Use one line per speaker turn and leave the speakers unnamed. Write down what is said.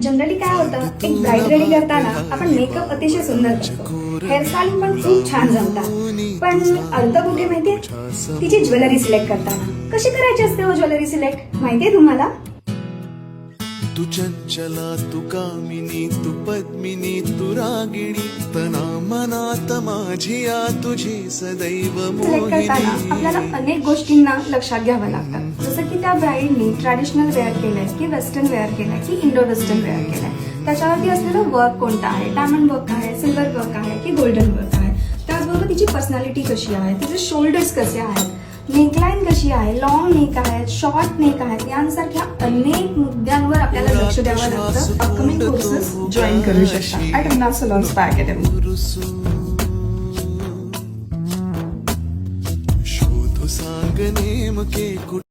Generally काय होतं, एक ब्राईड रेडी करताना आपण मेकअप अतिशय सुंदर करतो, हेअरस्टाईल पण खूप छान जमतात, पण अर्ध कुठे माहितीये, तिची ज्वेलरी सिलेक्ट करताना कशी करायची असते हो ज्वेलरी सिलेक्ट, माहितीये तुम्हाला?
तू चंचला तू कामिनी तू पद्मिनी तू रागिणी तना मनात माझिया तुझी सदैव
सिलेक्ट करताना
मोहिनी.
आपल्याला अनेक गोष्टींना लक्षात घ्यावं लागतात, जसं की त्या ब्राईडनी ट्रॅडिशनल वेअर केलंय की वेस्टर्न वेअर केलंय की इंडो वेस्टर्न वेअर केलंय, त्याच्यावरती असलेलं वर्क कोणतं आहे, डायमंड वर्क आहे, सिल्वर वर्क आहे की गोल्डन वर्क आहे, त्याचबरोबर तिची पर्सनॅलिटी कशी आहे, तिचे शोल्डर्स कसे आहेत, नेकलाईन कशी आहे, लॉंग नेक आहेत, शॉर्ट नेक आहेत, यांसारख्या अनेक मुद्द्यांवर आपल्याला लक्ष द्यावं लागतं. अपकमिंग कोर्सेस जॉईन करू शकता at Anna salon spa academy.
शोध सांग नेमके कुठे